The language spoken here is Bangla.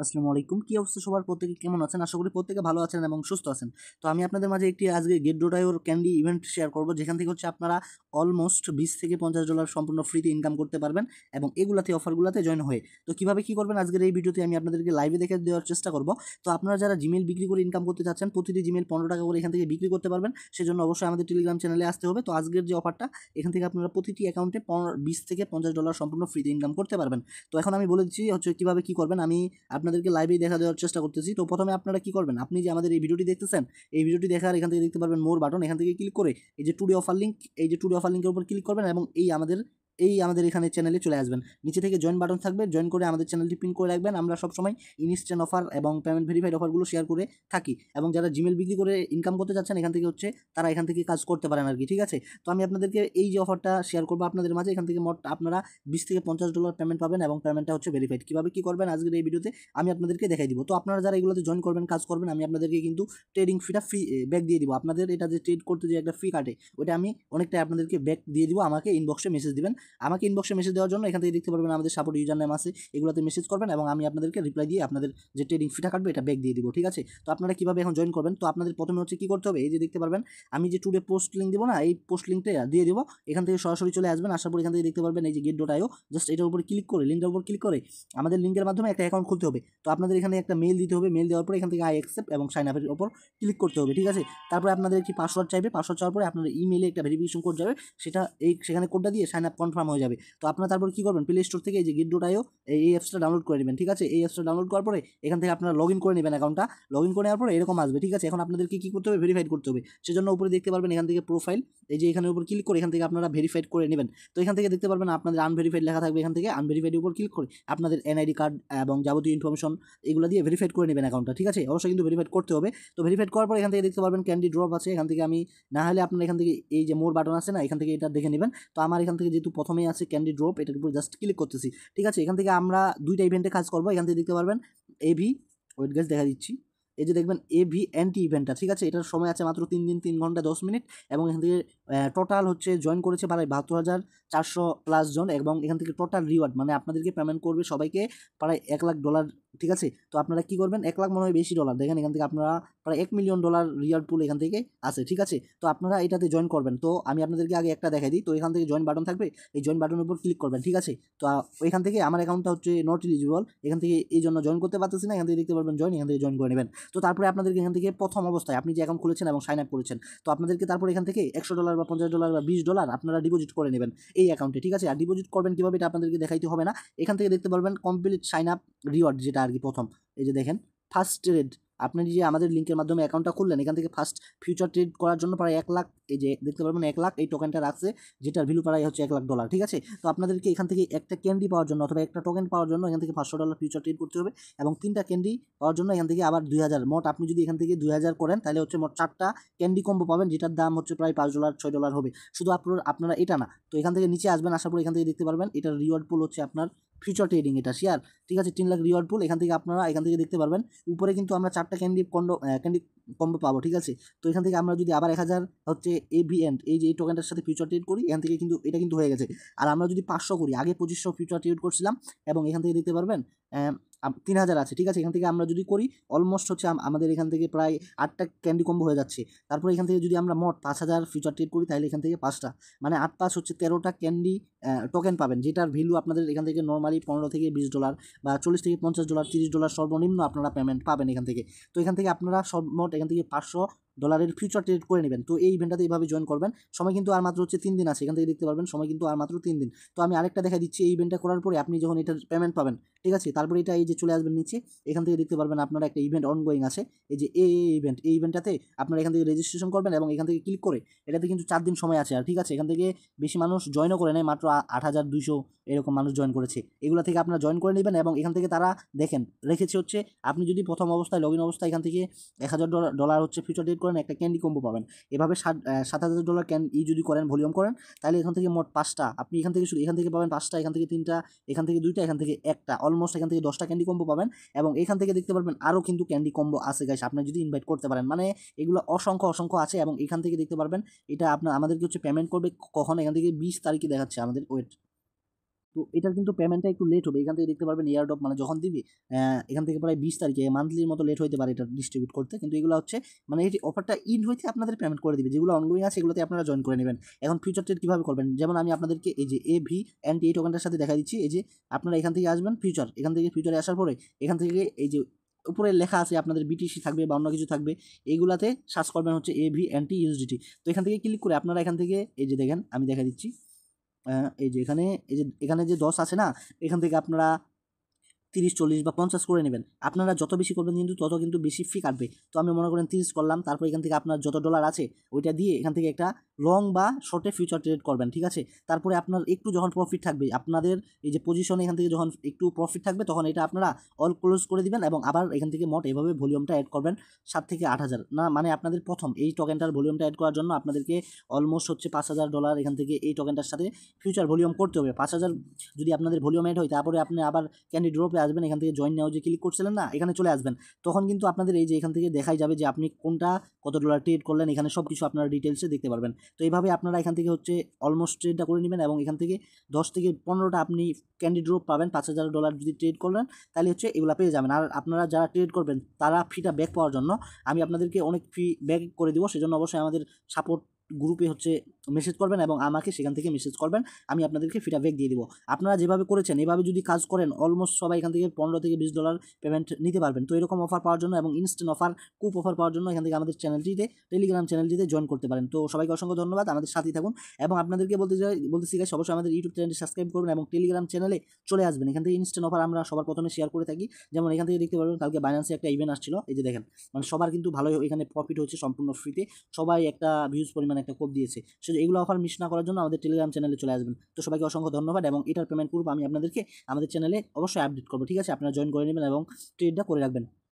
আসসালামু আলাইকুম। কি অবস্থা সবার? প্রত্যেকে কেমন আছেন? আশা করি প্রত্যেকে ভালো আছেন এবং সুস্থ আছেন। তো আমি আপনাদের মাঝে একটি আজকে গেট.io ক্যান্ডি ইভেন্ট শেয়ার করব, যেখান থেকে আপনারা অলমোস্ট $20 থেকে $50 সম্পূর্ণ ফ্রিতে ইনকাম করতে পারবেন এবং এগুলাতে অফারগুলাতে জয়েন হয়ে। তো কিভাবে কি করবেন আজকের এই ভিডিওতে আমি আপনাদেরকে লাইভে দেখে দেওয়ার চেষ্টা করব। তো আপনারা যারা জিমেইল বিক্রি করে ইনকাম করতে চাচ্ছেন, প্রতিটি জিমেইল ৳15 করে এখান থেকে বিক্রি করতে পারবেন। সেজন্য অবশ্যই আমাদের টেলিগ্রাম চ্যানেলে আসতে হবে। তো আজকের যে অফারটা, এখান থেকে আপনারা প্রতিটি অ্যাকাউন্টে $20 থেকে $50 সম্পূর্ণ ফ্রিতে ইনকাম করতে পারবেন। তো এখন আমি বলে দিচ্ছি কিভাবে কি করবেন। আমি আপনাদেরকে লাইভেই দেখা দেওয়ার চেষ্টা করতেছি। তো প্রথমে আপনারা কি করবেন, আপনি যে আমাদের এই ভিডিওটি দেখতেছেন, এই ভিডিওটি দেখার এখান থেকে দেখতে পারবেন মোর বাটন, এখান থেকে ক্লিক করে এই যে টুডে অফার লিঙ্ক, এই যে টুডে অফার লিঙ্কের উপর ক্লিক করবেন এবং আমাদের এখানে চ্যানেলে চলে আসবেন। নিচে থেকে জয়েন বাটন থাকবে, জয়েন করে আমাদের চ্যানেলটি পিন করে রাখবেন। আমরা সবসময় ইনস্ট্যান্ট অফার এবং পেমেন্ট ভেরিফাইড অফারগুলো শেয়ার করে থাকি এবং যারা জিমেল বিক্রি করে ইনকাম করতে যাচ্ছেন এখান থেকে তারা এখান থেকে কাজ করতে পারেন আর কি, ঠিক আছে। তো আমি আপনাদেরকে এই যে অফারটা শেয়ার করবো আপনাদের মাঝে, এখান থেকে মোট আপনারা $20 থেকে $50 পেমেন্ট পাবেন এবং পেমেন্টটা ভেরিফাইড। কীভাবে কী করবেন আজকের এই ভিডিওতে আমি আপনাদেরকে দেখাই দিব। তো আপনারা যারা এগুলোতে জয়েন করবেন, কাজ করবেন, আমি আপনাদেরকে কিন্তু ট্রেডিং ফিটা ফ্রি ব্যাক দিয়ে দিব। আপনাদের এটা যে ট্রেড করতে যে একটা ফি কাটে, ওটা আমি অনেকটাই আপনাদেরকে ব্যাক দিয়ে দিব। আমাকে ইনবক্সে মেসেজ দিবেন। আমাকে ইনবক্সে মেসেজ দেওয়ার জন্য এখান থেকে দেখতে পারবেন আমাদের সাপোর্ট ইউজার নেম আছে, এগুলোতে মেসেজ করবেন এবং আমি আপনাদেরকে রিপ্লাই দিয়ে আপনাদের যে ট্রেডিং ফিটা কাটবে এটা ব্যাক দিয়ে দিব, ঠিক আছে। তো আপনারা কীভাবে এখন জয়েন করবেন, তো আপনাদের প্রথমে কী করতে হবে, এই যে দেখতে পারবেন আমি যে টুডে পোস্ট লিঙ্ক দিব না, এই পোস্ট লিঙ্কটা দিয়ে দিব। এখান থেকে সরাসরি চলে আসবেন, আসার পর এখান থেকে দেখতে পারবেন এই যে গেট.io, জাস্ট এটার উপর ক্লিক করে, লিঙ্কটার উপর ক্লিক করে আমাদের লিঙ্কের মাধ্যমে একটা অ্যাকাউন্ট খুলতে হবে। তো আপনাদের এখানে একটা মেল দিতে হবে, মেল দেওয়ার পরে এখান থেকে আই অ্যাকসেপ্ট এবং সাইন আপের উপর ক্লিক করতে হবে, ঠিক আছে। তারপরে আপনাদের একটি পাসওয়ার্ড চাইবে, পাসওয়ার্ড চাওয়ার পরে আপনার ইমেলে একটা ভেরিফিকেশন কোড যাবে, সেখানে কোডটা দিয়ে সাইন আপ কনফার্ম হয়ে যাবে। তো আপনারা তারপর কী করবেন, প্লে স্টোর থেকে এই যে গেট.io এই অ্যাপসটা ডাউনলোড করে নেবেন, ঠিক আছে। এই অ্যাপসটা ডাউনলোড করার পরে এখান থেকে আপনারা লগ ইন করে নেবেন অ্যাকাউন্টটা। লগ ইন করে নেওয়ার পরে এরকম আসবে, ঠিক আছে। এখন আপনাদেরকে কী করতে হবে, ভেরিফাইড করতে হবে। সেজন্য উপরে দেখতে পারবেন এখান থেকে প্রোফাইল, এই যে এখানের উপর ক্লিক করে এখান থেকে আপনারা ভেরিফাইড করে নেবেন। তো এখান থেকে দেখতে পারবেন আপনাদের আনভেরিফাইড লেখা থাকবে, এখান থেকে আনভেরিফাইডের উপর ক্লিক করে আপনাদের এনআইডি কার্ড এবং যাবতীয় ইনফরমেশন এগুলো দিয়ে ভেরিফাইড করে নেবেন অ্যাকাউন্টটা, ঠিক আছে। অবশ্যই কিন্তু ভেরিফাইড করতে হবে। তো ভেরিফাইড করার পর এখান থেকে দেখতে পারবেন ক্যান্ডি ড্রপ আছে, এখান থেকে আমি না হলে আপনারা এখান থেকে এই যে মোর বাটন আছে না, এখান থেকে এটা দেখে নেবেন। তো আমার এখান থেকে যেহেতু প্রথমেই আছে ক্যান্ডি ড্রপ, এটার উপর জাস্ট ক্লিক করতেছি, ঠিক আছে। এখান থেকে আমরা দুইটা ইভেন্টে কাজ করবো। এখান থেকে দেখতে পারবেন এভি, ওয়েট গাইস দেখা দিচ্ছি, এই যে দেখবেন এভি অ্যান্টি ইভেন্টটা, ঠিক আছে। এটার সময় আছে মাত্র 3 দিন 3 ঘন্টা 10 মিনিট এবং এখান থেকে টোটাল জয়েন করেছে প্রায় 72,400+ জন এবং এখান থেকে টোটাল রিওয়ার্ড মানে আপনাদেরকে পেমেন্ট করবে সবাইকে প্রায় $1,00,000, ঠিক আছে। তো আপনারা কি করবেন, $1,00,000 মনে হয় বেশি ডলার, দেখেন এখান থেকে আপনারা প্রায় $1,000,000 রিওয়ার্ড পুল এখান থেকে আছে, ঠিক আছে। তো আপনারা এটাতে জয়েন করবেন। তো আমি আপনাদেরকে আগে একটা দেখাই দিই। তো এখান থেকে জয়েন বাটন থাকবে, এই জয়েন বাটনের উপর ক্লিক করবেন, ঠিক আছে। তো এখান থেকে আমার অ্যাকাউন্টটা নট এলিজিবল, এখান থেকে এই জন্য জয়েন করতে পারতেছি না। এখান থেকে দেখতে পারবেন জয়েন, এখান থেকে জয়েন করে নেবেন। তো তারপরে আপনাদেরকে এখান থেকে প্রথম অবস্থায় আপনি যে অ্যাকাউন্ট খুলেছেন এবং সাইন আপ করেছেন, তো আপনাদেরকে তারপর এখান থেকে $100 বা $50 বা $20 আপনারা ডিপোজিট করে নেবেন এই অ্যাকাউন্টে, ঠিক আছে। আর ডিপোজিট করবেন কীভাবে এটা আপনাদেরকে দেখাইতে হবে না। এখান থেকে দেখতে পারবেন কমপ্লিট সাইন আপ রিওয়ার্ড, যেটা আর কি প্রথম, এই যে দেখেন ফার্স্ট ট্রেড, আপনি যে আমাদের লিঙ্কের মাধ্যমে অ্যাকাউন্টটা খুললেন, এখান থেকে ফার্স্ট ফিউচার ট্রেড করার জন্য প্রায় 1,00,000, এই যে দেখতে পারবেন 1,00,000 এই টোকেনটা রাখছে, যেটার ভ্যালু প্রায় $1,00,000, ঠিক আছে। তো আপনাদেরকে এখান থেকে একটা ক্যান্ডি পাওয়ার জন্য অথবা একটা টোকেন পাওয়ার জন্য এখান থেকে $500 ফিউচার ট্রেড করতে হবে এবং 3টা ক্যান্ডি পাওয়ার জন্য এখান থেকে আবার 2,000, মোট আপনি যদি এখান থেকে 2,000 করেন তাহলে মোট 4টা ক্যান্ডি কম্বো পাবেন, যেটার দাম প্রায় $5 $6 হবে। শুধু আপনারা এটা না, তো এখান থেকে নিচে আসবেন, আসার পর এখান থেকে দেখতে পারবেন এটার রিওয়ার্ড পুল আপনার ফিউচার ট্রেডিং, এটা শেয়ার, ঠিক আছে। 3 লাখ রিওয়ার্ড পুল, এখান থেকে আপনারা এখান থেকে দেখতে পারবেন উপরে কিন্তু আমরা 4টা ক্যান্ডি কম্বো পাবো, ঠিক আছে। তো এখান থেকে আমরা যদি আবার 1,000 এভি এন্ড এই যে এই টোকেনটার সাথে ফিউচার ট্রেড করি, এখান থেকে কিন্তু এটা কিন্তু হয়ে গেছে। আর আমরা যদি 500 করি, আগে 2500 ফিউচার ট্রেড করছিলাম এবং এখান থেকে দেখতে পারবেন 3,000 আছে, ঠিক আছে। এখান থেকে আমরা যদি করি অলমোস্ট আমাদের এখান থেকে প্রায় 8টা ক্যান্ডি কম্বো হয়ে যাচ্ছে। তারপর এখান থেকে যদি আমরা মোট 5,000 ফিউচার ট্রেড করি তাহলে এখান থেকে 5টা মানে 8 5 13টা ক্যান্ডি টোকেন পাবেন, যেটার ভ্যালু আপনাদের এখান থেকে নর্মালি $15 থেকে $20 বা $40 থেকে $50 $30 সর্বনিম্ন আপনারা পেমেন্ট পাবেন এখান থেকে। তো এখান থেকে আপনারা মোট এখান থেকে $500 ফিউচার ট্রেড করে নেবেন। তো এই ইভেন্টটাতে এইভাবে জয়েন করবেন। সময় কিন্তু আর মাত্র 3 দিন আছে, এখান থেকে দেখতে পারবেন সময় কিন্তু আর মাত্র 3 দিন। তো আমি আরেকটা দেখা দিচ্ছি, এই ইভেন্টটা করার পরে আপনি যখন এটার পেমেন্ট পাবেন, ঠিক আছে, তারপরে এটা এই যে চলে আসবেন নিচে, এখান থেকে দেখতে পারবেন আপনারা একটা ইভেন্ট অনগোয়িং আছে, এই যে এই ইভেন্টটাতে আপনারা এখান থেকে রেজিস্ট্রেশন করবেন এবং এখান থেকে ক্লিক করে এটাতে কিন্তু 4 দিন সময় আছে আর, ঠিক আছে। এখান থেকে বেশি মানুষ জয়েনও করে নেয়, মাত্র 8,200 এরকম মানুষ জয়েন করেছে। এগুলো থেকে আপনারা জয়েন করে নেবেন এবং এখান থেকে তারা দেখেন রেখেছে আপনি যদি প্রথম অবস্থায় লগ ইন অবস্থায় এখান থেকে $1,000 ফিউচার ট্রেড করেন, একটা ক্যান্ডি কম্বো পাবেন। এভাবে $7,000 যদি করেন, ভলিউম করেন, তাহলে এখান থেকে মোট 5টা আপনি এখান থেকে পাবেন 5টা, এখান থেকে 3টা, এখান থেকে 2টা, এখান থেকে 1টা, অলমোস্ট এখান থেকে 10টা ক্যান্ডি কম্বো পাবেন এবং এখান থেকে দেখতে পারবেন আরও কিন্তু ক্যান্ডি কম্বো আছে গাইস, আপনি যদি ইনভাইট করতে পারেন, মানে এগুলো অসংখ্য আছে এবং এখান থেকে দেখতে পারবেন এটা আমাদেরকে পেমেন্ট করবে কখন, এখান থেকে 20 তারিখে দেখাচ্ছে আমাদের, ওয়েট তো এটার কিন্তু পেমেন্টটা একটু লেট হবে। এখান থেকে দেখতে পারবেন এয়ারড্রপ মানে যখন দিবি এখান থেকে প্রায় 20 তারিখে মান্থলির মতো লেট হইতে পারে এটা ডিস্ট্রিবিউট করতে, কিন্তু এগুলো হচ্ছে মানে এই অফারটা ইন হইতে আপনাদের পেমেন্ট করে দিবে। যেগুলো অনগোয়িং আছে এগুলোতে আপনারা জয়েন করে নেবেন। এখন ফিউচার ট্রেড কীভাবে করবেন, যেমন আমি আপনাদেরকে এই যে AVNT এই টোকেনটার সাথে দেখা দিচ্ছি। এই যে আপনারা এখান থেকে আসবেন ফিউচার, এখান থেকে ফিউচারে আসার পরে এখান থেকে এই যে উপরে লেখা আছে আপনাদের BTC থাকবে বা অন্য কিছু থাকবে, এইগুলাতে সার্চ করবেন হচ্ছে AVNT USDT। তো এখান থেকে ক্লিক করে আপনারা এখান থেকে এই যে দেখেন আমি দেখা দিচ্ছি, এই যে এখানে যে 10 আছে না, এখান থেকে আপনারা 30, 40 বা 50 করে নেবেন। আপনারা যত বেশি করবেন কিন্তু তত কিন্তু বেশি ফি কাটবে। তো আমি মনে করেন 30 করলাম, তারপর এখান থেকে আপনার যত ডলার আছে ওইটা দিয়ে এখান থেকে একটা লং বা শর্টে ফিউচার ট্রেড করবেন, ঠিক আছে। তারপরে আপনার একটু যখন প্রফিট থাকবে, আপনাদের এই যে পজিশনে এখান থেকে যখন একটু প্রফিট থাকবে তখন এটা আপনারা অল ক্লোজ করে দিবেন এবং আবার এখান থেকে মোট এভাবে ভলিউমটা অ্যাড করবেন 7 থেকে 8,000 না, মানে আপনাদের প্রথম এই টোকেনটার ভলিউমটা অ্যাড করার জন্য আপনাদেরকে অলমোস্ট হচ্ছে $5,000 এখান থেকে এই টোকেনটার সাথে ফিউচার ভলিউম করতে হবে। 5,000 যদি আপনাদের ভলিউম অ্যাড হয়, তারপরে আপনি আবার ক্যান্ডি ড্রপে আসবেন, এখান থেকে জয়েন নাও যে ক্লিক করছিলেন না, এখানে চলে আসবেন। তখন কিন্তু আপনাদের এই যে এখান থেকে দেখাই যাবে যে আপনি কোনটা কত ডলার ট্রেড করলেন, এখানে সব কিছু আপনারা ডিটেলসে দেখতে পারবেন। তো এইভাবে আপনারা এখান থেকে হচ্ছে অলমোস্ট ট্রেডটা করে নেবেন এবং এখান থেকে 10 থেকে 15টা আপনি ক্যান্ডি ড্রপ পাবেন। $5,000 যদি ট্রেড করলেন তাহলে হচ্ছে এগুলো পেয়ে যাবেন। আর আপনারা যারা ট্রেড করবেন তারা ফিটা ব্যাক পাওয়ার জন্য আমি আপনাদেরকে অনেক ফি ব্যাক করে দিব। সেজন্য অবশ্যই আমাদের সাপোর্ট গ্রুপে হচ্ছে মেসেজ করবেন এবং আমাকে সেখান থেকে মেসেজ করবেন, আমি আপনাদেরকে ফিটা ব্যাক দিয়ে দিব। আপনারা যেভাবে করেছেন এভাবে যদি কাজ করেন অলমোস্ট সবাই এখান থেকে $15 থেকে $20 পেমেন্ট নিতে পারবেন। তো এরকম অফার পাওয়ার জন্য এবং ইনস্ট্যান্ট অফার কুপ অফার পাওয়ার জন্য এখান থেকে আমাদের চ্যানেলটিতে টেলিগ্রাম চ্যানেলটিতে জয়েন করতে পারেন। তো সবাইকে অসংখ্য ধন্যবাদ, আমাদের সাথেই থাকুন এবং আপনাদেরকে বলতেছি গাইস অবশ্যই আমাদের ইউটিউব চ্যানেলটি সাবস্ক্রাইব করবেন এবং টেলিগ্রাম চ্যানেলে চলে আসবেন। এখান থেকে ইনস্ট্যান্ট অফার আমরা সবার প্রথমে শেয়ার করে থাকি। যেমন এখান থেকে দেখতে পারবেন কালকে বাইন্যান্সে একটা ইভেন্ট আসছিল, এই যে দেখেন মানে সবার কিন্তু ভালোই এখানে প্রফিট হচ্ছে সম্পূর্ণ ফ্রিতে, সবাই একটা ভিউজ পরিমাণ একটা কোড দিয়েছে। সে এগুলো অফার মিস না করার জন্য আমাদের টেলিগ্রাম চ্যানেলে চলে আসবেন। তো সবাইকে অসংখ্য ধন্যবাদ এবং এটার পেমেন্ট করবো আমি আপনাদেরকে আমাদের চ্যানেলে অবশ্যই আপডেট করবো, ঠিক আছে। আপনারা জয়েন করে নেবেন এবং ট্রেডটা করে রাখবেন।